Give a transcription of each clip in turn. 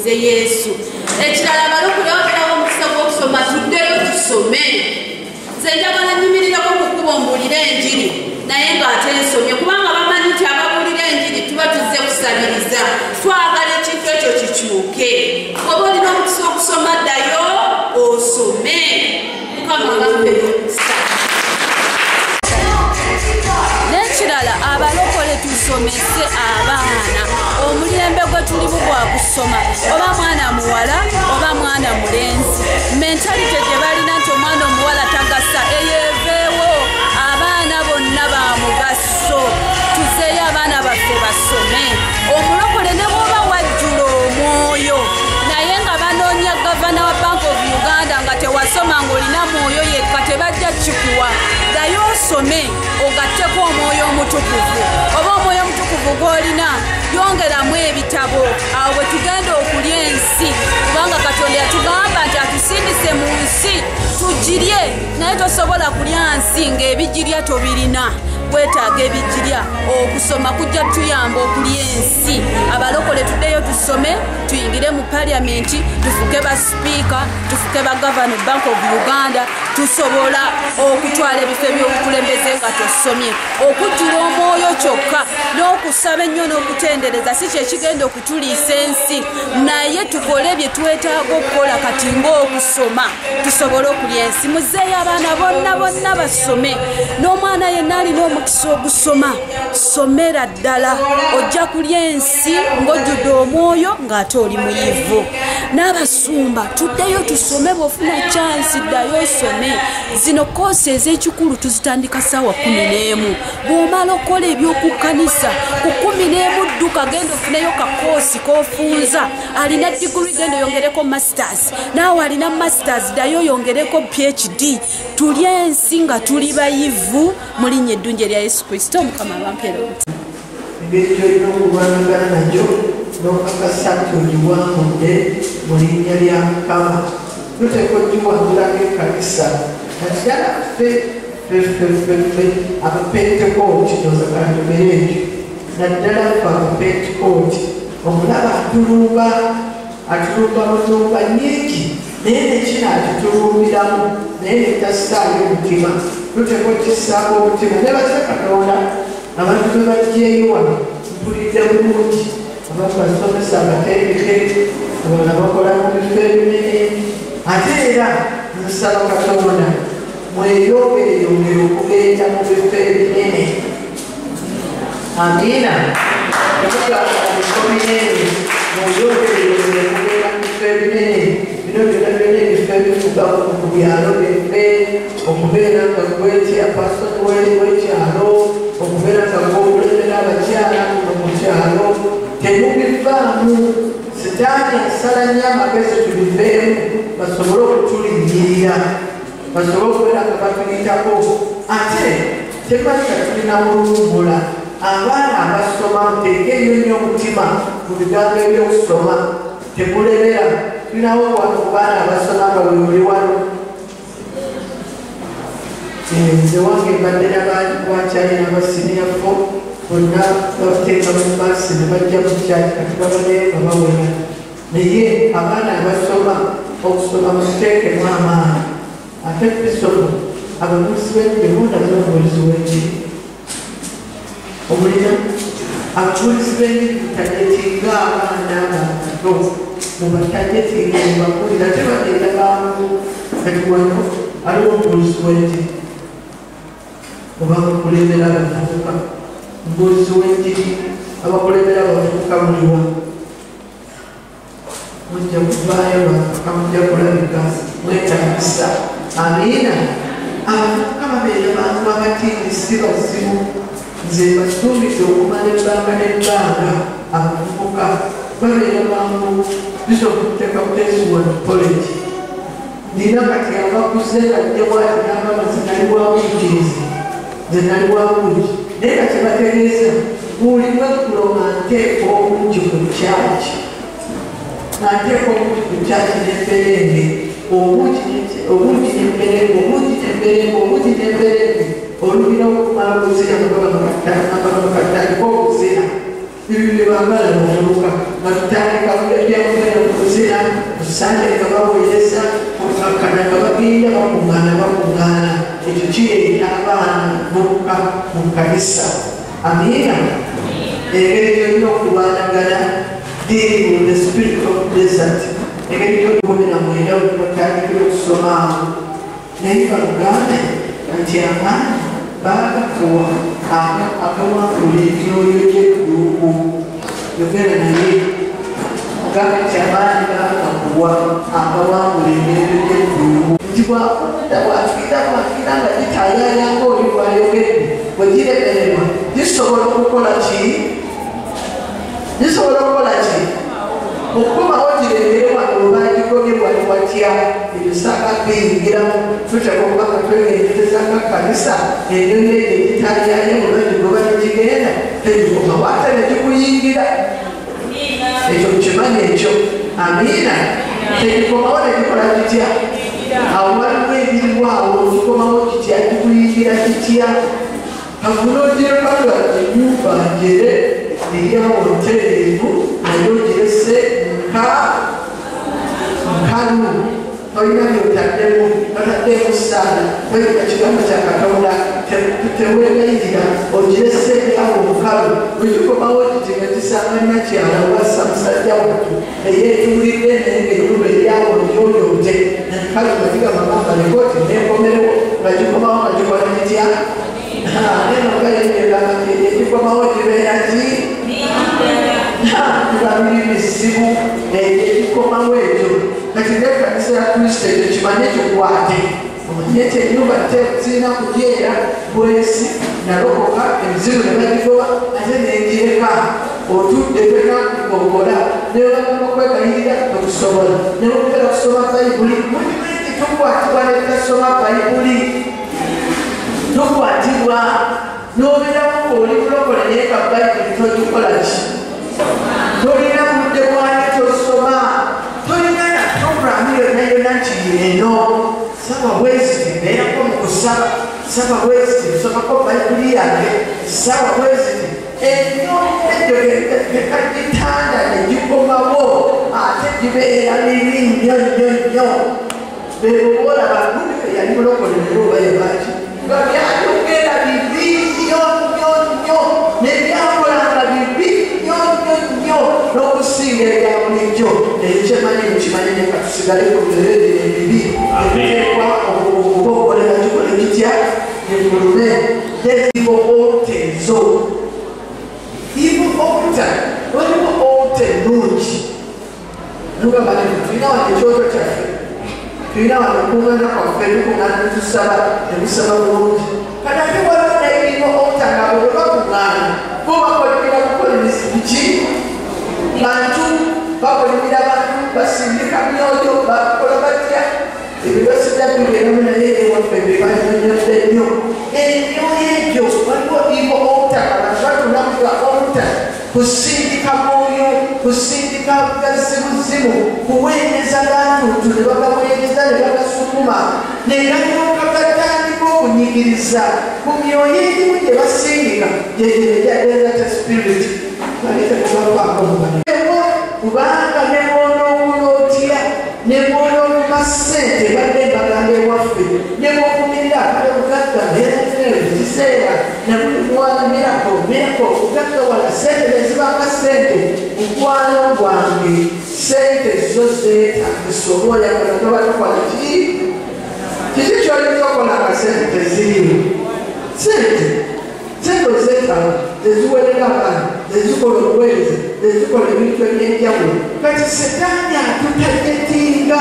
tuweereze Yesu. Ekirala abalokole babeerawo omukisa gw'okusoma tuddeyo tusome. Nze njagala nnimirireko mu kkubo mbuulire enjiri naye ng'ate nsomye kubanga bamanyi nti ababuulira enjiri tuba tuzze kusabiriza. Twagala ekintu ekyo kikyuke. Oba olina omukisa okusoma ddayo osome. Mukama ngaffe omukisa. N'ekirala abalokole tusomese abaana. Omulembe gwe tulimu gwa kusoma oba mwana muwala oba mwana mulenzi. Mentalite gye balina nti omwana omuwala tagasa eyeeveewo. Abaana bonna ba mugaso. Tuzeeyo abaana baffe basome. Omulokole ne bw'oba wajjula omwoyo naye nga banoonya gavana wa Bank of Uganda nga tewasoma ng'olina mwoyo yekka tebajja kikuwa. Ddayo osome ogatteko omwoyo omutukuvu. Oba omwoyo omutukuvu gw'olina yongeramu ebitabo. Awo bwe tugenda okulya ensi kubanga Katonda yatugamba nti atusindise mu nsi tugirye naye tosobola kulya nsi ng'ebigirya tobirina. Kwetaaga ebigirya. Okusoma kujja tuyamba okulya ensi. Abalokole tuddeyo tusome tuyingire mu paliamenti tufuke ba sipiika tufuke ba gavana Bank of Uganda tusobola okutwala ebifo by'obukulembeze nga tosomye. Okujjula omwoyo kyokka n'okusaba ennyo n'okutendereza si kye kigenda okutuliisa ensi naye tukole bye twetaaga okukola kati ng'okusoma tusobole okulya ensi. Muzeeyo abaana bonna basome. N'omwana yenna alina omukisa ogusoma somera ddala ojja kulya ensi ng'ojjudde omwoyo ng'ate oli muyivu. N'abasumba tuddeyo tusome. Bw'ofuna chansi ddayo osome. Zino koosi ez'ekikulu tuzitandika ssaawa 11. Bw'omala okola eby'okukkanisa ku 11 dduka genda ofuneyo kakoosi k'ofunza. Alina diguli genda oyongereko masters. Naawe alina masters ddayo oyongereko PhD. Tulya ensi nga tuli bayivu mu linnya eddungi erya Yesu Kristo. Mukama bampeera obuti. Engeri gy'olina okuwanagana nagyo n'okakasa nti ogiwangudde mu linnya lya Mukama. Tuteekwa ogiwangulako ekkanisa. Naddala ffe abapentekooti nozakanjogera ekyo. Naddala ffe abapentekooti omulaba atulumba mu nnumba nnyingi naye nekino atutulumbiramu naye netasaayo omutima. Tuteekwa okissaako omutima. Nebaza Katonda abantu be bajjeeyo wano mpulidde bulungi. Abantu basomesa amatendeke abalala bakola mu bifo ebinene. Ate era nsaba Katonda mweyongereyongere okugenda mu bifo ebinene. Amiina. Okugamba ebifo binene mweyongereyongere okugenda mu bifo ebinene. Bino byonna byonna ebifo ebifuga ku byalo byaffe okubeera nga gwetya pasoni w'ekyalo okubeera nga gwokulembera abakyala mu kyalo temubivaamu. Sitaani asala nnyo amagezi tubiveemu basobole okutulinyirira basobole okubeera nga batuyitako. Ate tebalika tulina mulumbula. Abaana abasoma muteeke eyo nnyo omutima mu bigambo ebyokusoma tekulebera. Tulinawo wano ku baana abasoma nga weuli wano. Nze wange mbadde n'abakyalina abasiniyafo bonna babateeka mu baasi ne bajja mu kyaki kati babaneyo nga bawera. Naye abaana abasoma okusoma muteekemu amaanyi. Ate bisomo ababuuzi b'enjiri bondamu omubuulizi w'enjiri omulina ababuulizi b'enjiri mutajetinga abaana abato mubatajetinga mubakulira tebagenda bangu. Kati wano aliwo omubuulizi w'enjiri oba abakulembera abavubuka. Omubuulizi w'enjiri abakulembera abavubuka muliwa mujja kuvaayo lwaka mujja kulabika mwetagisa. Amiina. Abavubuka babeera bantu abatindi si bazibu. Nze basuubidde okumala ebbanga n'ebbanga. Abavubuka babeera bantu bisobola okuteeka buteesi wano college. Nina kati abakuze bajja bwati n'abamaze nali bwabuyitirizi. Nze nali bwabungi naye kati bategeeza buli lweggulo nga nteeka obungi ku kyaki. Nanteeka obungi ku kyaki n'emberembe. Obungi n'emberembe olubira okumala okuzina mukabaka katandika okuzina ibintu bambala bavubuka batandika kubyakubera kuzira usande kabaweereza okukakana kabagenda bakungana ekyo kireeta abaana buka mu kanisa. Amiina. Engeri gyolina okulwanagana dealing with the spirit of desert. Engeri gyolina mwenda batandikira okusomaawo naye balugambe nti amaani baagakuwa akawangula ebyoyo by'eggulupu yogera naye mugambe nti amaani baagakuwa akawangula ebyoyo by'eggulupu nti bwakida nga gitayayanga oli bwayogedde bwe giremererwa gisobola okukola ki? Gisobola okukola ki? Okukomawo giremererwa olwagigobye wali watya ebisaka biyingiramu tuteka okuba nga twegendereza nga kanisa ennyonyi egyo egitaliyayo olwagigoba negigenda tegikomawo ate negikuyingira ekyo kimanyi ekyo. Amiina. Tegikomawo negikola kitya? Awo waliwo ebiriwawo gikomawo kitya gikuyingira kitya? Kamunogyekalwa enyumba njere eryawo ntereevu naye ogirese nkalu tolina byotaddemu totaddemu saala kweka kigambo kya Katonda teweegayirira ogirese eryawo mukalu bwekikomawo kiti nga kisanga nakyala wassa musajja wattu eyeetuulidde naye ngaenyumba eryawo njoyoote nkalu nga gigamba mamba lekooti nekomerewo nga gikomawo nga gikola kitya? Neno kayengera ekikomawo kibeera ki? Tubabiri bizibu ekikomawo ekyo kati n'ekkanisa ya Kristo ekyo kimanye kikwate omanye ekyo ennyumba zirina kujeera bwesi nalokoka emizibu ne bagigoba ate negireka otudde twenakugogola nebakwegayirira okusobola nebokera kusoma bayibuli mulimengi tukwatibwa netasoma bayibuli tukwatibwa n'obeeramu ng'oli kulokole naye ka bayibuli togikola ki? Tolina budde bwani tosoma tolina na programu yonna nti eno saba bweziti mbeerako mu kusaba saba bweziti nsomako bayibuli yange saba bweziti enyo ekyo gekagitanda negikomawo ate gibeera mibi nnyo nnyo nnyo beobola bagumike yali mulokole naye obaye baki nga byayogera bibi nnyo nnyo nnyo nebyakolanga bibi nnyo nnyo nnyo n'okusinga ebya bulijjo ekyemanyi mukimanyi ne katusigale ku bireere ebibi ebiteekwa okubokolera kikole kitya ekulume ezibo otezo ibo okuta waliwo ote nnungi nugamba tulina wano ekyoto kyaffe tulina wano okungana kwaffe tukungana netusaba nebusaba bulungi kati ate waliwo nairino otanga bwe bakungana bo bakolimira bukolimisi biki bantu bakolimira bantu basindika myoyo bakola batya ebibasida bigeramu naye ewaffe bebanyonyodde nnyo enyo ekyo waliwo ibo otanga bantu batulamuga ota kusindika mwoyo kusindika gazibuzimu kuweereza bantu ne bagaweereza ne bagasukuma negalyoka gatandika okunyigiriza ku myoyo egimu gye basindika gyegyejaezata spirit baletakubakwako kubanga ne bwonoowula otya ne bwonoowuma ssente badde bagamba ewaffe ne bwokumirira akale bugagga kiseera nabulimwamirako mirako okugaggawala ssente nezibanga ssente mukwano gwange ssente zo zeetagisa oba oyagala toba tukola ki kiki kyolina okola nga ssente tezirimu ssente ozeetaba teziwerera abaana tezikola obuweereza tezikola ebintu ebyenjawulo kati setaani atutajetinga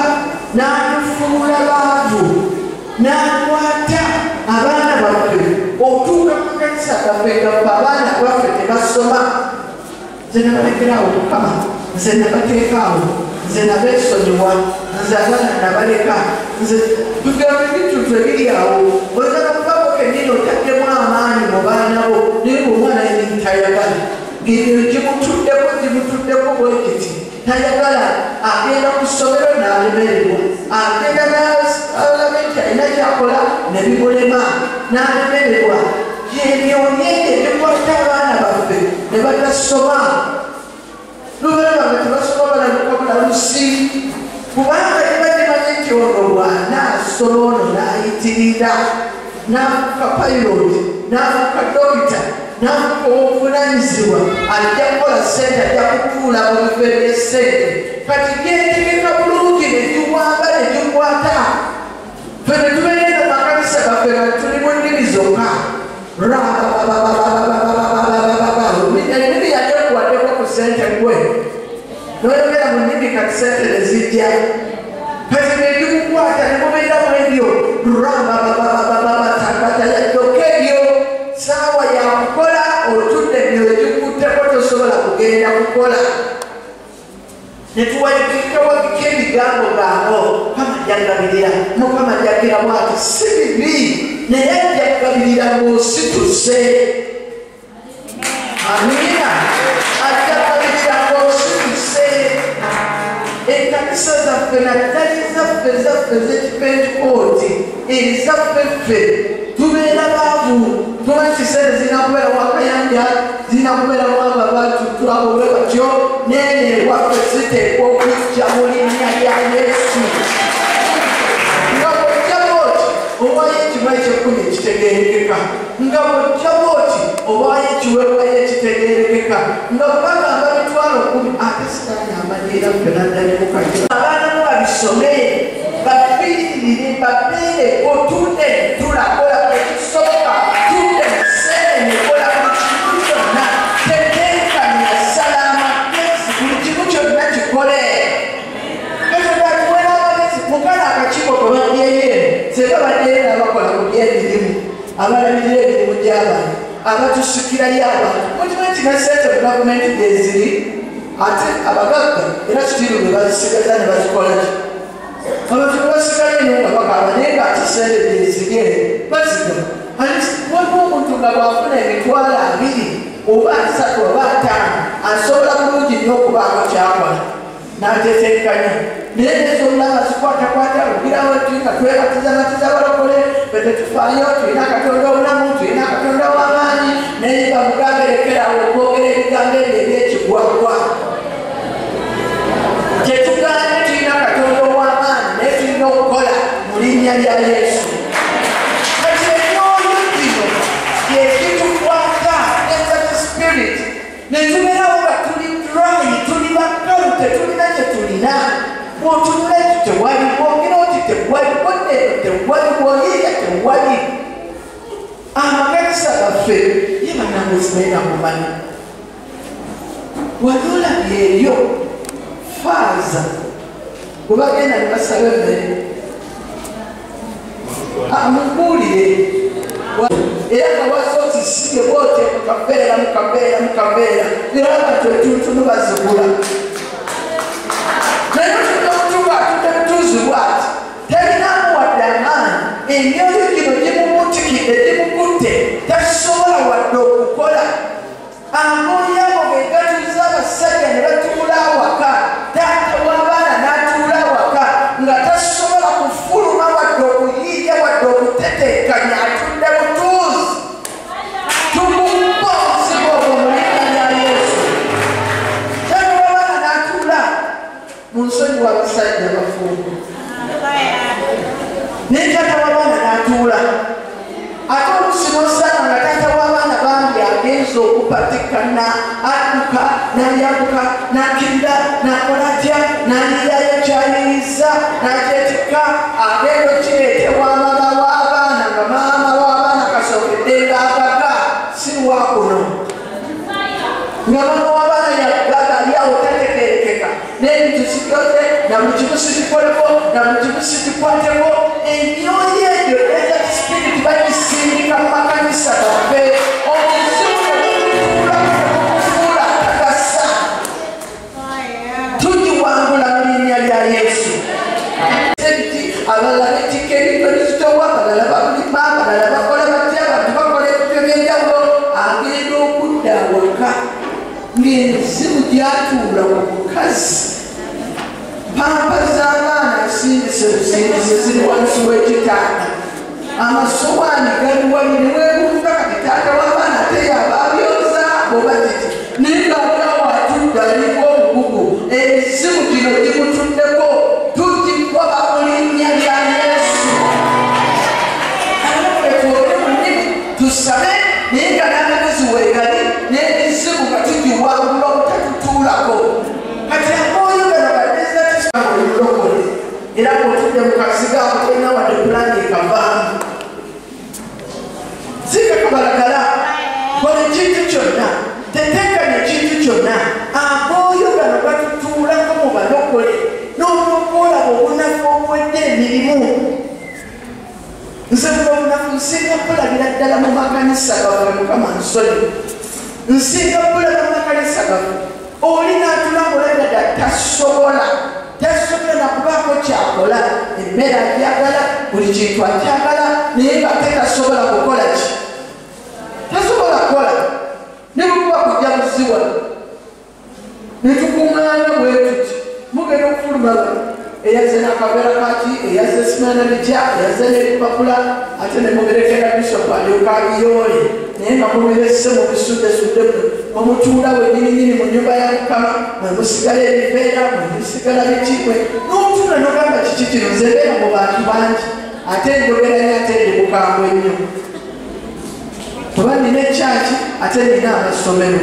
n'atufuula baavu n'akwata abaana baffe otuuka mu kanisa gaffe gaffe abaana baffe tebasoma nze nabalekerawo mukama nze nabateekaawo nze nabeesonyiwa nze abaana nabaleka nze tugamba ebintu ebiri awo oyagala kubako kennyini otaddemu amaanyi mu baana bo naye omwana tayagala gimutuddeko bwekiti tayagala agenda ku ssomero n'alemererwa agenda n'alaba nti alina kyakola ne bimulema n'alemererwa byemyonye ebikwata abaana baffe ne tebasoma lubalaba nga tebasoma balabukabula lusi kubanga tebakimanyi nti ono bw'anaasoma ono n'ayitirira n'afuuka payiroti n'afuuka dokita n'afuuka ow'obuvunanyizibwa ajja kukola ssente ajja kutuula mu bifo eby'essente kati byetegeka bulungi ne tuwamba ne tukwata ffe ne tubeerera mu makanisa gaffe nga tuli mu nnimi zokka ennimi yali okuwaddeko ku ssente gwe noyogera mu nnimi kati ssente ne zijja kati ne tukukwata ne mubeera mu ebyo yaddoka ebyo saawa yakukola otudde ebyo ekikutteko tosobola kugenda kukola netuwagikawagika ebigambo gaabo mukama jagabirira mukama jagira bwati si bibi naye ajagabirira ng'osituse amina ajagabirira ng'osituse ekkanisa zaffe naddali zaffe z'ekipentekooti ezaffe ffe tubeera baavu tuba kiseera zinakubeera wakayanja zinakubeera waba abantu twabo bwe batyo nene waffe ziteekwa okujja mu linnya lya Yesu nga bwojja booti owaayo ekiwa ekyekumi ekitegeerekeka nga bwojja booti owaayo ekiweebwayo ekitegeerekeka nga bwebagamba mitwalo 10 ate sitaani amaneera ffe naddali mukajja abaana mu babisome bafiirire babeereko tudde tulakola ekisoboka tudde museere nekola buli kimu kyonna teteekanya sala amagezi buli kimu kyonna kikole ekyotakiwera amagezi mukana akakiiko kwe babyeye seba badeera abakola ku byemirimu abalabirira emirimu gy'abantu abatusikirayo abantu mukimanyi na sente mu gavumenti gyeziri ate abagagga era kitiiru bwe bazisigaza ne bazikolaki abantu basigaye nga bagamba naye ngaati sente gyezige baziga waliwo omuntu nga bwafuna emitwalo 2 oba 3 oba 5 asobola bulungi nnyo okubaako kyakola n'ateteekanya naye nezolaba zikwatakwata ogirawo ti nga twebatizabatiza balokole betetufaayo tulina katonda obulamu tulina katonda w'amaanyi naye bamugambe lekerawo okwogera ebigambo ebyo ebyekigwagwa tetuganye tulina katonda ow'amaanyi naye tulina okukola mu linnya lya Yesu kati emyoyo gino yekitukwata ezati spirit netubeerawo nga tuli dry tuli bakalu tetulina kye tulina bw'otunula ekyo tewali bwogera oti tewali bwoddeero tewali bw'oyiiya tewali amakanisa gaffe ye banangezibaina mumanyi wali olabye eyo faaza bwe bagenda ne basaba emmere mukuulire era nga wasoosi sige boote mukabeera era abantu etuntunu bazigula naye tunomutuba atudde butuuzi bwati talinamu wadde amaanyi emyoyo gino gimubutikidde gimukutte tasobola wadde okukola amooyo abo gegatuuza abasajja ne batuula awaka taata w'abaana n'atuula awaka nga tasobola kufuluma wadde okuyiiya wadde okuteteekanya atudde butuuzi tumupa obuzibu obwo mu linnya lya Yesu taata w'abaana n'atuula mu nsonyi w'abasajja bafumbo naye taata w'abaana n'atuula ate olusinosana nga taata w'abaana bambi agenza okupatikana adduka n'ayambuka n'akirira n'akola atya n'alirayo kyayiriza n'akyetikka agenda okireetebwa mama w'abaana nga maama w'abaana kasookedde ng'agaga si lwakuno nga mama w'abaana yagaga aliawo tategeerekeka n'ebintu sikyoze na buli kimu sikikoleko na buli kimu sikikwateko emyoyo egyo eza spirit bagisindika mu makanisa gaffe obuzibu nebutuula takasa tugiwangula mu linnya lya Yesu ebiti abalala betikka ebintu bizitowa abalala babulima abalala bakola batya abantu bakola ebintu ebyenjawulo agenda okudda awaka ng'emizimu gyatuula ku mukazi pampa z'abaana asindise busindise ziri wansi w'ekitaata amasowaani gali wali ne weebuuza kati taata w'abaana ate yaaba abyoza oba kiti naye ezzibu gino limutuddeko tugigoba mu linnya lya Yesu. Twogere mu nnimi tusabe naye nga n'amagezi weegali n'ebizibu nga tugiwangula obutatutuulako. Kati amooyo gano gadeza tisaamu mulokole era bw'otudde mu kasiga ako tolina wadde pulani ekavaamu. Sika kabalagala kola ekintu kyonna teteekanya ekintu kyonna amooyo gano gatutuulako mu balokole n'olwokola obunafu obwedde emirimu. Nze buno obunafu nsinga bulabira ddala mu makanisa gaffe Mukama nsonyi. Nsinga bulaba mu makanisa gaffe oli n'atulambula ddala tasobola nakubaako kyakola emmere agyagala buli kintu akyagala naye nga tetasobola kukola ki tasobola kukola ne bukuba kujja kuziwa ne tukuŋŋaana bwe tuti mugenda okufuluma eyaze n'akabeera kaki eyaze simanabija eyaze n'ebipapula ate ne muberekera bisopu alyoka abiyoole naye nga mubirese mu bisuddesuddemu omutuula wenyininyini mu nnyumba ya Mukama mwe musigala ebiveera mwe musigala bikimwe n'omutuula n'ogamba kiki kino nze mbeera mu bantu bangi ate njogeranye ate ndi mukambwe nnyo kuba nina ekyaki ate nina amasomero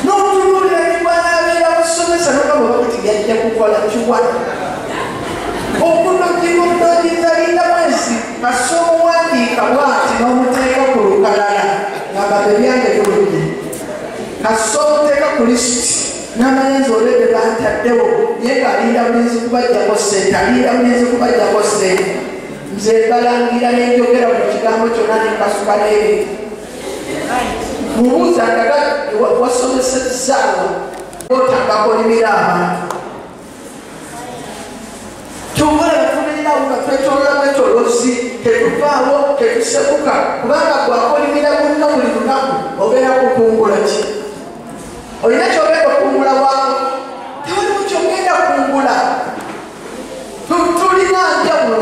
n'otunuulira nibwanaabeera musomesa n'ogamba bakuti yajja kukola kiwana okunogimunogiza linda mwezi kasoma owandiika bwati n'omuteeka ku lukalala ngamba byange bulungi kasoma oteeka ku lisiti n'amayenzi olwedde bantaddewo naye ng'alinda mulinzi kubajjako ssente alinda mulinzi kubajjako ssente nze balangira n'enjogera buli kigambo kyonna nekasuka n'ebintu mubuuza ndaga wasomesezaawa otangakolimira abantu tukola bafumirirawo nga twetolola bwetolozi tetuvaawo tetusebuka kubanga gwakolimira munno buli lunaku obeera kukungula ki olina kyogenda okungula waako tewalimu kyogenda kungula tulina njawulo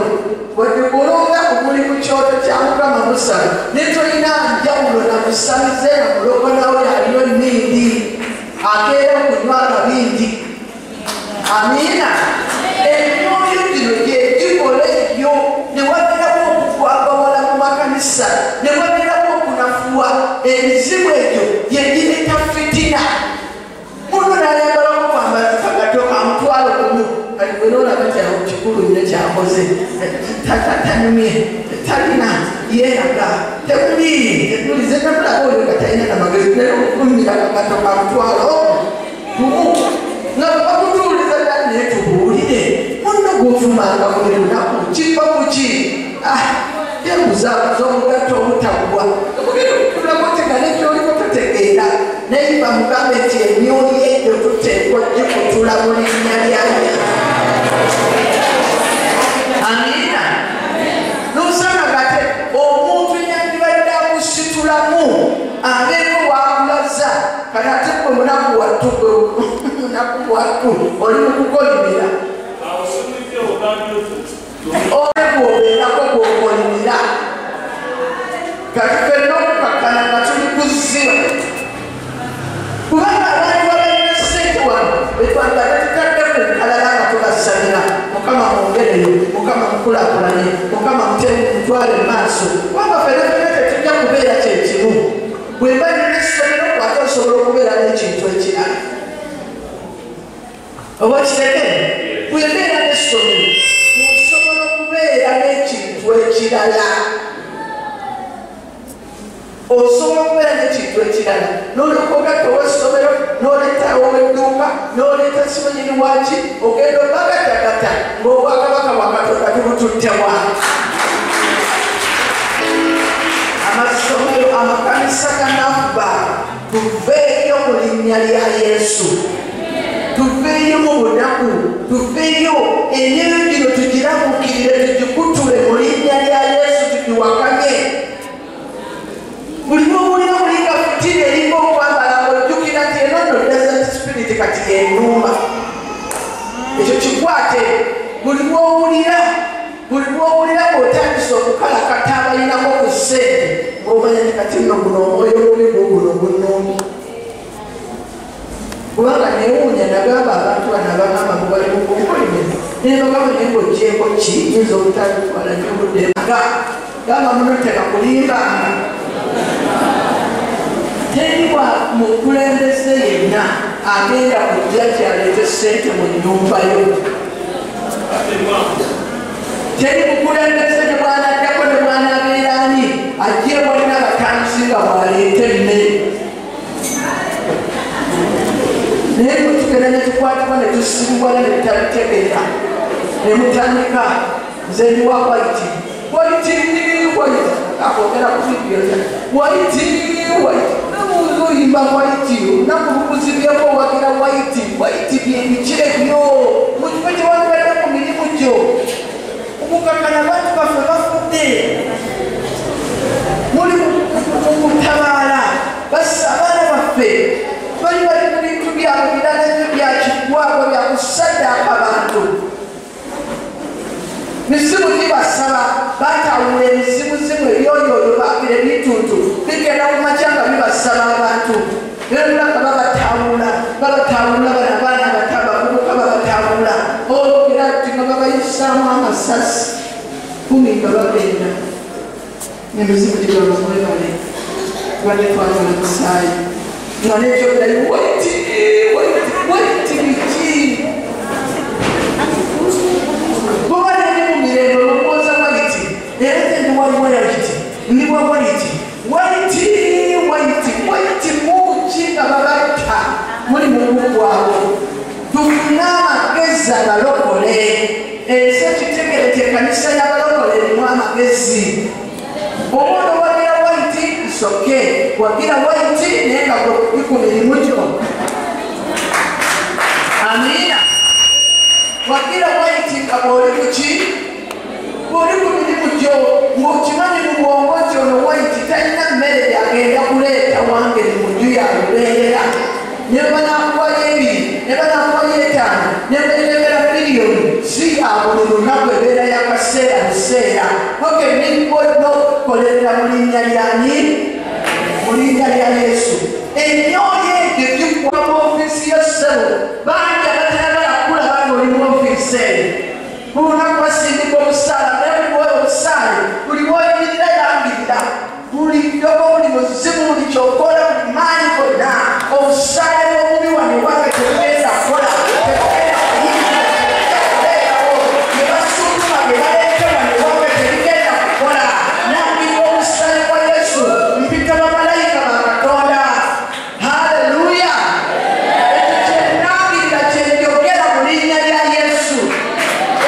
wadde kulonda okuli mu kyoto kya Mukama musala ne tolina njawulo namusamize namulokonawo yaliyo nindi akeera okunywa kabindi. Amiina. Emyoyo gino gyegikola ebyo ne wabeerawo okukwagawala mu makanisa ne wabeerawo okunafuwa ebizibu ebyo yegireta fitina muno nayagala okwambala kagato kamutwalo kumu kati bwenoolaba kyawo kikulu nnyo kyakoze tanyumye talina yeeraga temulize namulaba oyo nga talina namagezi naye okukumira kagato kamutwalo kumu nga bakutuuliza ddala naye tubuulire muno gwofumanga buli lunaku kiva kuki yebuzabuza omugato obutagwa tulakotegane kyoliko tutegeera naye bamugambe nti emyoyo egyo tuteekwa gikutula mu linnya lyayo. Amiina. N'osanga gate omuntu yandibadde akusitulamu abeeko wakulaza kati ate gwe munaku wattu munaku wattu oli mu kukolimira olekwobeerako gwokolimira kati fenna okukakkana nga tuli kuziba kubanga abantu abalina ssente wano betwanga tetutadde ku nkalala nga tubasalira Mukama mwongereyo Mukama mukulaakulanye Mukama mutwale maaso kubanga fenna tetujja kubeera kyekimu bwe mba nina essomero kwate osobola okubeera n'ekintu ekirala oba kitegere bwe mbeera n'essomero osobola okubeera n'ekintu ekirala osobola okubeera n'ekintu ekirala n'olyoka ogatta ow'essomero n'oleeta ow'edduuka n'oleeta simanyini waki ogenda obagatagata ng'obwakabaka bwa Katonda tubututtewa. Amasomero amakanisa ganafba tuveeyo mu linnya lya Yesu tuveeyo mu bunaku tuveeyo enyeyo gino tugiramukirire tugikutule mu linnya lya Yesu tugiwakanye buli bwowulira mulinga fitina eringa okwambala ojjukira nti eno nno desert spirit kati yenumba ekyo kikwate buli bwowulira bw'otandisa okukalakata abalinako ku ssente ng'omanya nti kati nno guno omwoyo mubi guno gunnumbi kubanga newuunya nagamba abantu bano abagamba mubali mukunkolime nebagamba nengo kyeko kiyinza obutatwala nyobudde gamba munoteka kulimbanga teriwa mukulembeze yenna agenda kujja kyaleete sente mu nyumbayo teri mukulembeze ne bwanaddako ne bwanabeerani ajje walina abatandisi nga bwaleete emmere naye tugenda netukwatibwa netusibibwala netutabitegeera nemutandika nze ndiwa waiti akogera ku vidiyo waiti namuzoyimba waiti nakulukuzibyeko wagira waiti byebikire byo mukifo kyewagirade ku mirimu gyo okukakana abantu baffe bafudde muli mukutabaala bassa abaana baffe bali mu bintu byabwe birala nyo byakigwabwe byakusaddaaka abantu misimu gibasaba batawula emisimusimu ebyoyoyo bakira ebituntu bigenda ku macyanga bibasaba abantu nebulanga babatawula bana abaana batabakubuka babatawula olwogira ti nga babayisaamu amasasi kumi nga bagenda emisimu gibamwebale tubadde twagala musaayi nga nekyoddayo waiti biki bobanene mu mirembe olwokuwoza waiti era tende waliwo yagiti ndiwa waiti muki nga babatta muli mugugwawo tufune amagezi abalokole ensi ekitegerete ekanisa y'abalokole erimu amagezi omuntu wagira waiti isoke wagira waiti naye nga gwe ku mirimu gyo amina wagira waiti nga bwoli kuki bwoli ku mirimu gyo ng'okimanyi mu bwongo nti ono waiti talina mmere byagenda kuleeta wange ni muju yalubeerera ne banakuwayo ebiri ne banakuwayo etaano ne beerebera miliyoni si ya buli lunaku ebeera yakaseera buseera oke nikolerera mu linnya lyani mu linnya lya yesu emyoyo egyo gikwa mu ofiisi y'essebo bangi abatalagala kulaba ng'oli mu ofiisi eyo bulunaku basindika obusaala naye buliwoyo obusaale buli woyimirira yangirira buli ddogo buli muzimu buli kyokola buli maanyi gonna obusaale bw'obubi wano wange tebugenda kukola tebugenda kuleetawo ne basukuma bye baleeta wano wange tebigenda kukola nambika obusaale bwa yesu mpita bamalayika ba katonda haleluya ekyo kyenangirira kyenjogera mu linnya lya yesu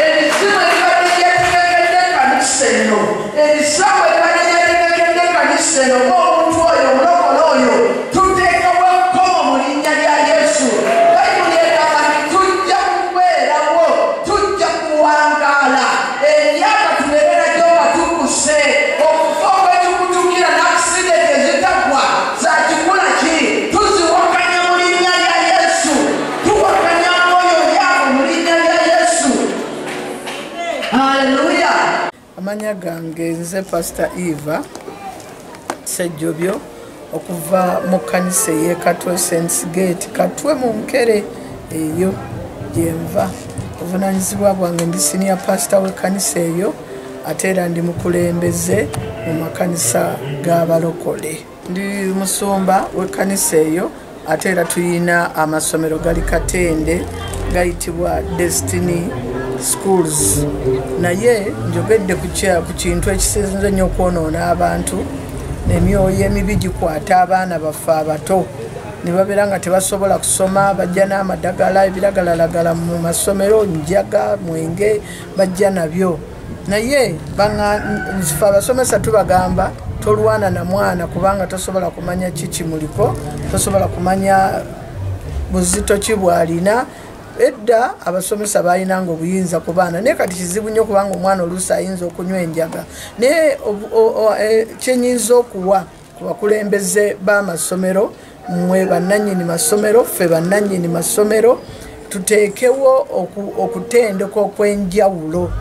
ebizibu ebibadde byetegekedde ekkanisa eno ebisawo ebibadde byetegekedde ekkanisa eno ng'omuntu oyo omulokole oyo tuteekawo ekkomo mu linnya lya yesu bayibuli egamba nti tujja kubeerawo tujja kuwangaala emyaka tubeerera gyo nga tukuse okufa okwetukutukira n'akisidenti ezitagwa za kikula ki tuziwakanya mu linnya lya yesu tuwakanya mwoyo yaabo mu linnya lya yesu haleluya amanya gange nze pastor eva sejjobyo okuva mu kanisa ey'ekatwe Saints Gate katwe mu nkere eyo gyenva obuvunanyizibwa bwange ndi senior pastor w'ekkanisa eyo ate era ndi mukulembeze mu makanisa g'abalokole ndi musumba w'ekkanisa eyo ate era tuyina amasomero gali Katende gayitibwa Destiny Schools naye njogedde ku kintu ekisinze ennyo okwonoona abantu n'emyoyo emibi gikwata abaana baffe abato ne babeera nga tebasobola kusoma bajja n'amadagala ebiragalalagala mu masomero njaga mwenge bajja nabyo naye ffe abasomesa tubagamba tolwana na mwana kubanga tosobola kumanya kiki muliko tosobola kumanya buzito ki bwalina edda abasomesa balinanga obuyinza ku baana naye kati kizibu nnyo kubanga omwana oluusi ayinza okunywa enjaga naye kyenyinza okuwa ku bakulembeze b'amasomero mmwe bannannyini masomero ffe bannannyini masomero tuteekewo okutendeka okw'enjawulo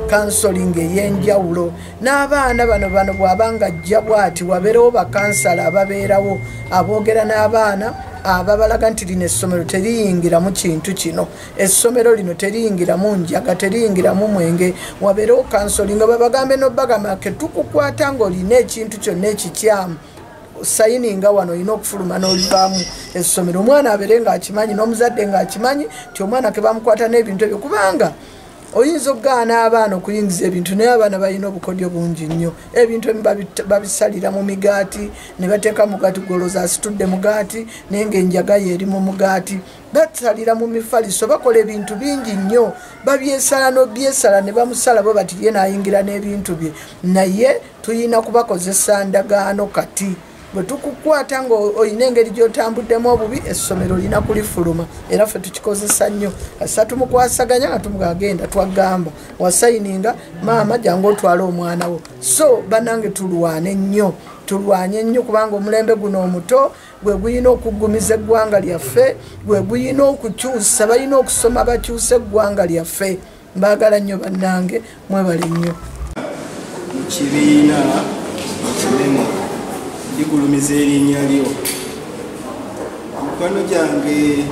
kansoling ey'enjawulo n'abaana bano bw'abanga ajja bw'ati wabeerewo bakansala ababeerawo aboogera n'abaana ababalaga nti lino essomero teriyingiramu kintu kino, essomero lino teriyingiramu njaga, teriyingiramu mwenge, wabeerewo kansoli nga babagambe n'obagamba ke tukukwata ng'olina ekintu kyonna ekikyamu sayininga wano olina okufuluma n'olivaamu essomero. Omwana abeere ng'akimanyi n'omuzadde ng'akimanyi ti omwana ke bamukwata n'ebintu ebyo, kubanga oyinza okugaana abaana okuyingiza ebintu naye abaana balina obukodyo bungi nnyo. Ebintu ebimu babisalira mu migaati ne bateeka mugaati goloza asitudde mugaati naye ng'enjaga yeeri mu mugaati, basalira mu mifaliso, bakola ebintu bingi nnyo, babyesala n'obyesala ne bamusala bwe bati ye naayingira n'ebintu bye. Naye tuyina kubakozesa ndagaano kati bwe tukukwata ng'olina engeri gy'otambuddemu obubi, essomero lina kulifuluma era ffe tukikozesa nnyo. Asa tumukwasaganya nga tumugagenda twagamba wasayininga maama jangu otwale omwana wo. So bannange tulwane nnyo, tulwanye nnyo kubanga omulembe guno omuto gwe guyina okuggumiza eggwanga lyaffe, gwe guyina okukyusa, balina okusoma bakyuse eggwanga lyaffe. Mbaagala nnyo bannange, mwebale nnyo. Mu kibiina kinene ligulumiza erinnya lyo. Mukwano gyange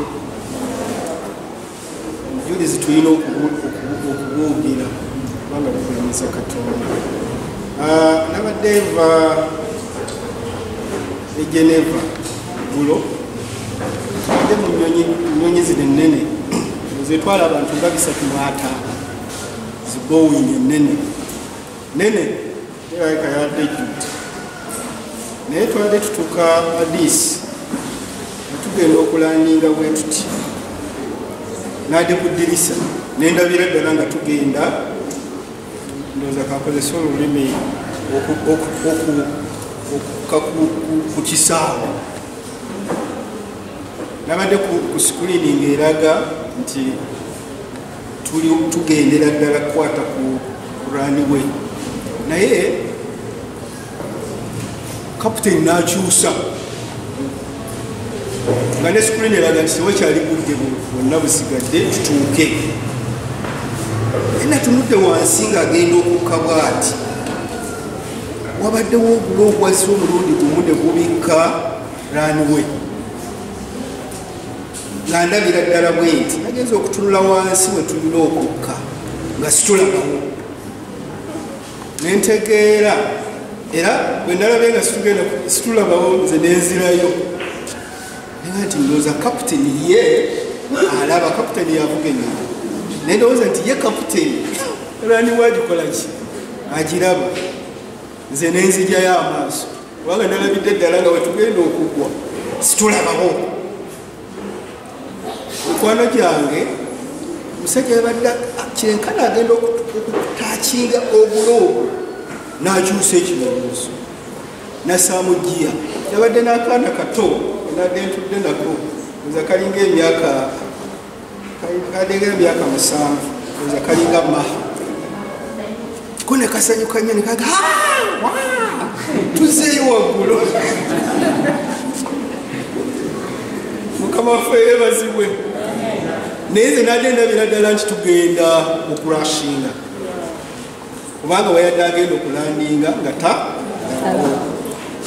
obujulizi tulina okubuugira kubanga bugulumiza Katonda. Nabadde nva e Geneva gulo, tubadde mu nnyonyi zino ennene zetwala abantu nga 350 zibowing ennene nene erabika yadde ejjudde. Naye twali tutuuka Addis netugenda okulandinga bwe tuti, nadde ku ddirisa nendabira ddala nga tugenda, ndowooza kakozesa olulimi ku kisaawe. Nabadde ku sikuriininga eraga nti tugendera ddala kukwata ku runway, naye kapiteni n'akyusa nga ne screen eraga nti tewakyali budde bwonna busigadde tutuuke. Naye natunudde wansi ng'agenda okukka bw'ati, wabaddewo ogulo ogwazza omulundi gumu ne gubikka runway, nga ndabira ddala bwe nti nagenza okutunula wansi we tulina okukka nga situlagawo, ne ntegeera era bwe ndalabye nga situlagawo nze nenzirayo naye nti ndowooza kapiteni ye alaba, kapiteni yavuga enyuma, naye ndowooza nti ye kapiteni raniwe agikola ki, agiraba, nze nenzijyayo amaaso kubanga ndalabidde ddala nga wetugenda okugwa situlagawo. Mikwano gyange musajja yabadde kyenkana agenda okutakinga obuloobo n'akyusa ekirowoozo nassaamu giya. Yabadde n'akaana kato nadde ntudde nako oza kalinga emyaka 7 oza kalinga maha ko ne kasanyuka nnyo ne kaga tuzeeyo waggulu. Mukama waffe yeebazibwe. Naye nze nadde ndabira ddala nti tugenda okurashinga kubanga wayadde agenda okulandinga nga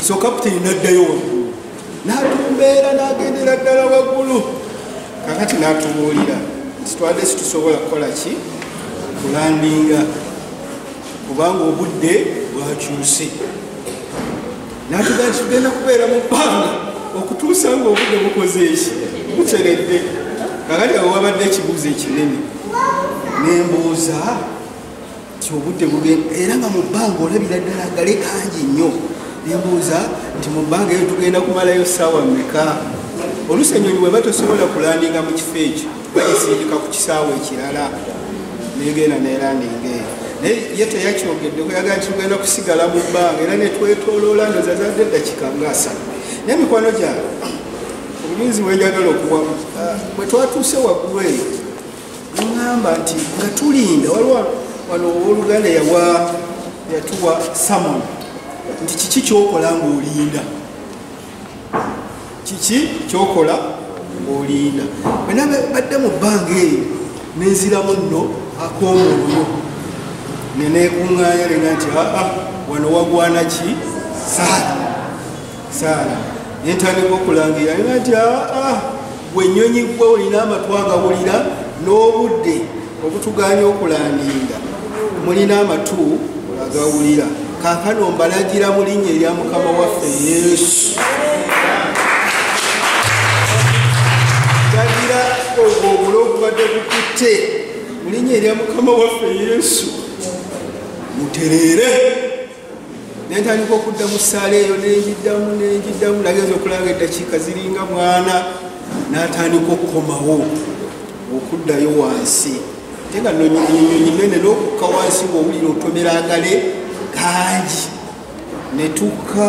so kapiteni naddayo waggulu n'atumbeera n'agendera ddala waggulu. Kakati n'atubuulira titwadde situsobola kukola ki kulandinga kubanga obudde bwakyuse. N'atugamba nti tugenda kubeera mu bbanga okutuusa nga obudde bukoze eki buteredde. Kakati awo wabadde ekibuuzo ekinene nembuuza nti obudde bugenda era nga mu bbanga olabira ddala gale kangi nnyo. Nembuuza nti mu bbanga eyo tugenda kumalayo ssaawa mmeka? Oluusi ennyonyi bwe batosobola kulandinga mu kifo ekyo bagisindika ku kisaawe ekirala negenda nelandinga eyo. Naye ye teyakyogeddeku, yagala nti tugenda kusigala mu bbanga era netwetooloola ndooza zadde eddakiika nga 3. Naye mikwano gyange obunyinzi bwenjagala okuwa bwe twatuuse waggulu eyo neŋŋamba nti nga tulinda waliwo wano owooluganda yatuwa samon nti kiki kyokola ng'olinda, kiki kyokola ng'olinda. Bwe nabadde mu bbanga eyo nenziramu nno ak'omwoyo neneekuŋŋaanya nena nti wano wagwana ki saala nentandika okulangira nti bwe nnyonyi gwe olina amatw agawulira n'obudde obutuganya okulandinga mulina amatu agawulira kaakano mbalagira mu linnya erya Mukama waffe Yesu ndagira obwo obubadde bukutte mu linnya erya Mukama waffe Yesu mutereere nentandika okudda mu ssaala eyo nenjiddamu nagenza okulanga eddakiika ziringa mwana n'atandika okukomawo okuddayo wansi ate nga nyonyi nene n'okukka wansi ng'owulira otomeragale gangi netukka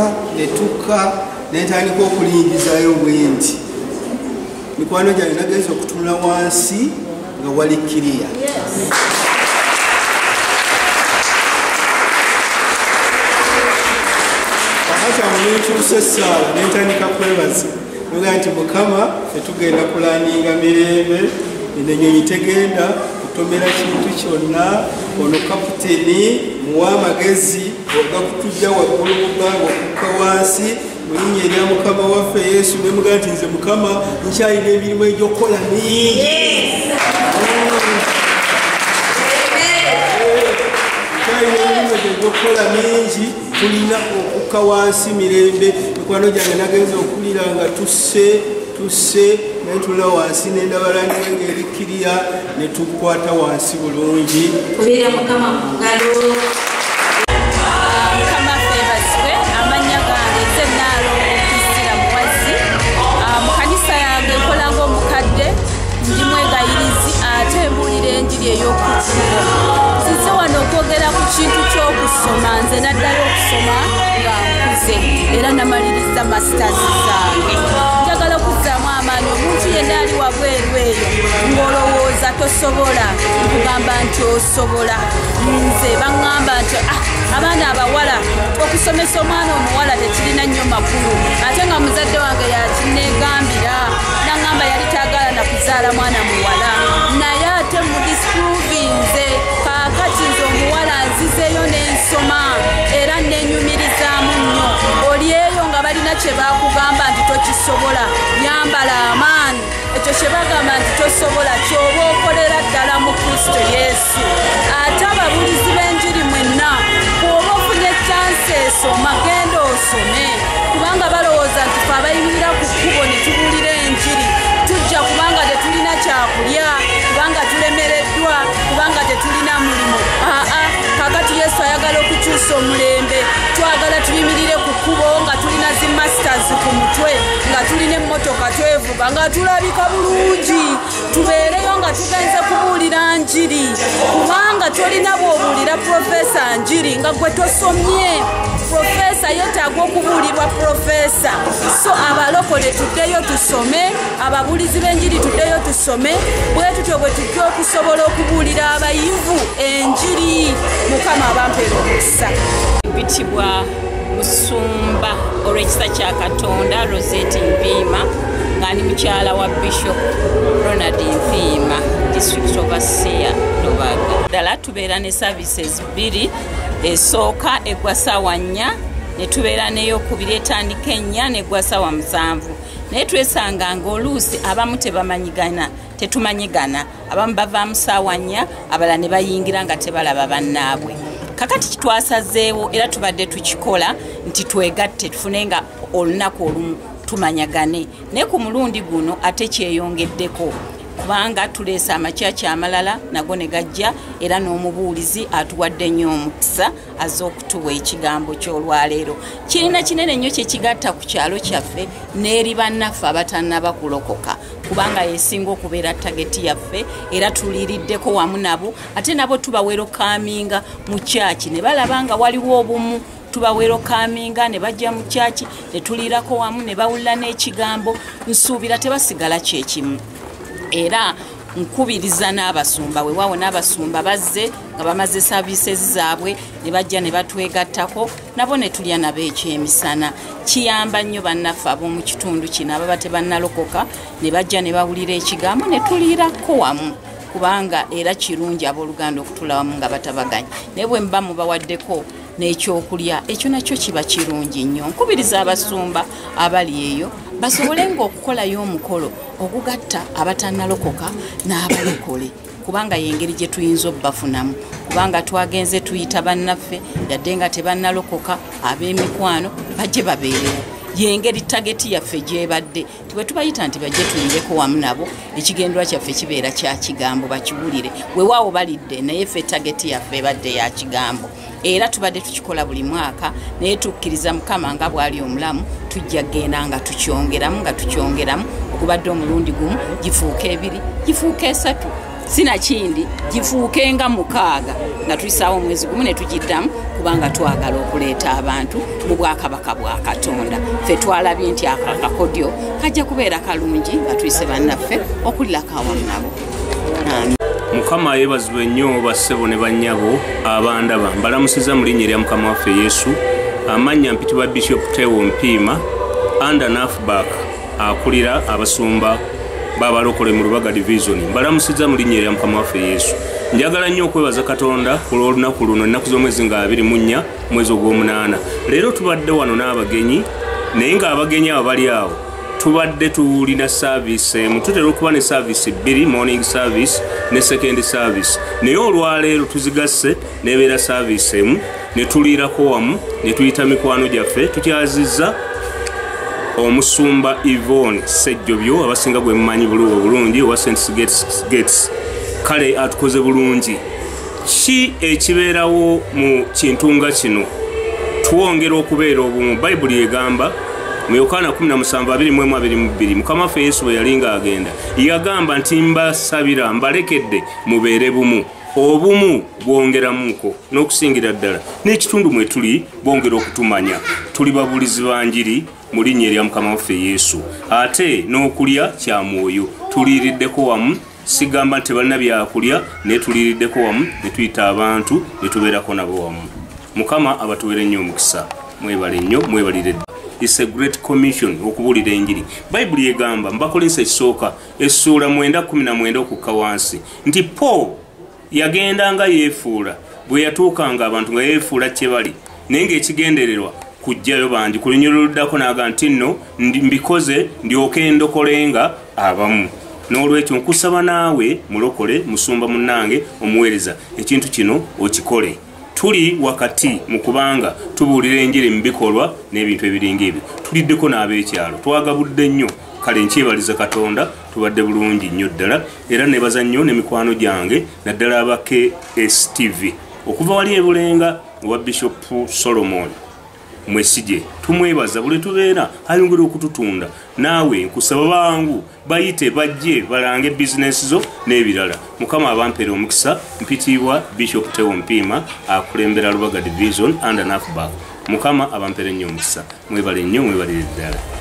nentandika okulingizayo bwenti mikwano gyange nagenza okutunula wansi nga wali kiriya nenkyusa essaala nentandika kwebaza noga nti Mukama fetugenda kulandinga mirembe enenyonyi tegenda kutomera kintu kyonna ono kaputeni muwa amagezi ogakutujja waggulu muganga okukka wansi mu linnya erya Mukama waffe Yesu nemuga nti nze Mukama nkyalina emirimu egyokukola mingi okukola mingi tulina okukka wansi mirembe mikwano gyange nagenza okulira nga tusse nentula wansi nendabalanira ngaerikiriya netukwata wansi bulungi kulira Mukama mu ngalo kamafebazibwe amanya gange nze naalo okwisira muwazi mu kanisa yange nkola ng'omukadde ndi mwegayirizi ate mbuulira enjiri ey'okukubo nzize wano okwogera ku kintu ky'okusoma nze naddala okusoma nga nkuze era namaliriza masters zange njagala okuzzaamu amaanyi omuntu yenna ali wabweru eyo ng'olowooza tosobola nkugamba nti osobola nze baŋŋamba nti abaana abawala okusomesa omwana omuwala tekirina nnyo makulu ate nga muzadde wange yakinegambira naŋŋamba yali taagala nakuzaala mwana muwala naye ate mudisprovinze kaakati nze omuwala nzizeeyo n'ensoma era nenyumirizaamu nnyo oli eyo nga balina kye bakugamba nti tokisobola yambala amaani ekyo kye bagamba nti tosobola kyoba okolera ddala mu Kristo Yesu ate ababulizi b'enjiri mwenna bw'oba ofunye chansi esoma genda osome kubanga balowooza nti fe abayimirira ku kkubo ne tubuulira enjiri tujja kubanga tetulina kyakulya kubanga tulemereddwa kubanga tetulina mulimu kakati Yesu ayagala okukyusa omulembe twagala tuyimirire ku kkubo nga tulina zi masters ku mutwe nga tulina emmotoka twevuga nga tulabika bulungi tubeereyo nga tugenze kubuulira njiri kubanga tolina bw'obuulira profesa njiri nga gwe tosomye profesa yeetaaga okubuulirwa profesa so abalokole tuddeyo tusome ababuulizi b'enjiri tuddeyo tusome bwe tutyo bwe tujja okusobola okubuulira abayivu enjiri Mukama abampera omukisa bitibwa Musumba olw'ekisa kya Katonda Rosette Mpiima nga ndi mukyala wa Bishop Ronald Mpiima District Overseer Lubaga ddala tubeera ne services bbiri esooka eggwa ssaawa 4 ne tubeera n'eyokubiri etandika 4 neggwa ssaawa 7 naye twesanga ng'oluusi abamu tetumanyigana abamu bavaamu ssaawa 4 abalala ne bayingira nga tebalaba bannaabwe kakati kitwasazeewo era tubadde tukikola nti twegatte tufunenga olunaku olumu tumanyagane naye ku mulundi guno ate kyeyongeddeko kubanga tuleese amakyaki amalala nago ne gajja era n'omubuulizi atuwadde nnyo omukisa azze okutuwa ekigambo ky'olwaleero kirina kinene nnyo kyekigatta ku kyalo kyaffe n'eri bannaffe abatannaba kulokoka kubanga yesinga okubeera tageti yaffe era tuliiriddeko wamu nabo ate nabo tubawerokaminga mu kyaki ne balaba nga waliwo obumu tubawerokaminga ne bajja mu kyaki ne tuliirako wamu ne bawulira n'ekigambo nsuubira tebasigala kyekimu era nkubiriza n'abasumba weewaawo n'abasumba bazze nga bamaze services zaabwe ne bajja ne batwegattako nabo ne tulya nabo ekyemisana kiyamba nnyo bannaffe ab'omu kitundu kino ababa tebannalokoka ne bajja ne bawulira ekigambo ne tuliirako wamu kubanga era kirungi abooluganda okutula wamu nga batabaganya naye bwe mba mubawaddeko n'ekyokulya ekyo nakyo kiba kirungi nnyo. Nkubiriza abasumba abali eyo basobolenga okukolayo omukolo ogugatta abatannalokoka n'abalokole, kubanga yengeri gye tuyinza obbafunamu, kubanga twagenze tuyita bannaffe yadde nga tebannalokoka ab'emikwano bajje babeerewo. Yengeri tageti yaffe gyebadde bwe tubayita nti bajje tuyireko wamu nabo, ekigendwa kyaffe kibeera kya kigambo bakiwulire weewaawo balidde, naye ffe tageti yaffe ebadde ya kigambo. Era tubadde tukikola buli mwaka, naye tukkiriza Mukama nga bw'ali omulamu tujja genda nga tukyongeramu okubadde omulundi gumu gifuuka 2 gifuuka 3 sinakindi gifuuke nga 6 nga tuyisaawo omwezi gumu ne tugiddamu, kubanga twagala okuleeta abantu mu bwakabaka bwa Katonda. Ffe twalabye nti akakodyo kajja kubeera kalungi nga tuyise bannaffe okulirako awamu nabo. Mukama yebazibwe nnyo bassebo ne bannyabo abandaba, mbalamusiza mu linnya erya Mukama waffe Yesu. Amannya mpitibwa Bishop Tewo Mpiima under NAFBAC akulira abasumba babalokole mu Lubaga division. Mbalamusiza mu linnya erya Mukama waffe Yesu. Njagala nnyo okwebaza Katonda ku lw'olunaku luno, ennaku z'omwezi nga 24 mwezi ogw'omunaana. Leero tubadde wano n'abagenyi, naye ng'abagenyi abo bali awo tubadde tulina service tutera okuba ne service 2, morning service ne second service, naye olwaleero tuzigasse nebeera service emu ne tuliirako wamu ne tuyita mikwano gyaffe. Tukyazizza omusumba Yvonne Sejjobyo abasinga gwe mumanyi bulungi owa St. Gates. Kale atukoze bulungi. Ki ekibeerawo mu kintu nga kino? Twongera okubeera obumu. Bayibuli egamba mu Yokaana 17:22 Mukama waffe Yesu bwe yali ng'agenda yagamba nti mbasabira mbalekedde mubeere bumu. Obumu bwongeramuko n'okusingira ddala n'ekitundu mwe tuli bwongera okutumanya tuli babulizi ba njiri mu linnya erya Mukama waffe Yesu. Ate n'okulya kya mwoyo tuliiriddeko wamu, sigamba nti balina byakulya naye tuliiriddeko wamu ne tuyita abantu ne tubeerako nabo wamu. Mukama abatuwere nnyo omukisa. Mwebale nnyo, mwebalire. It's a great commission okubulira enjiri. Bayibuli egamba Mbakolinsa ekisooka essuula 9:19 okukka wansi nti Paul yagenda nga yeefuula bwe yatuukanga abantu nga yeefuula kye bali, naye ng'ekigendererwa kujjayo bangi. Ku lunyolo luddako n'aga nti nno mbikoze ndyoke ndokolenga abamu. N'olwekyo nkusaba naawe mulokole musumba munnange omuweereza ekintu kino okikole. Tuli wakati mu kubanga tubuulira enjiri mu bikolwa n'ebintu ebiringa ebyo. Tuliddeko n'ab'ekyalo twagabudde nnyo. Kale nkyebaliza Katonda tubadde bulungi nnyo ddala, era nebaza nnyo n'emikwano gyange naddala aba KSTV okuva wali ebulenga owa Bishop Solomon Mwesige. Tumwebaza buli tubeera ayongera okututunda. Naawe nkusaba bangu bayite bajje balange business zo n'ebirala. Mukama abampeera omukisa. Mpitibwa Bishop Tewo Mpiima akulembera Lubaga division under NAFBAC. Mukama abampeera nnyo omukisa. Mwebale nnyo, mwebalire ddala.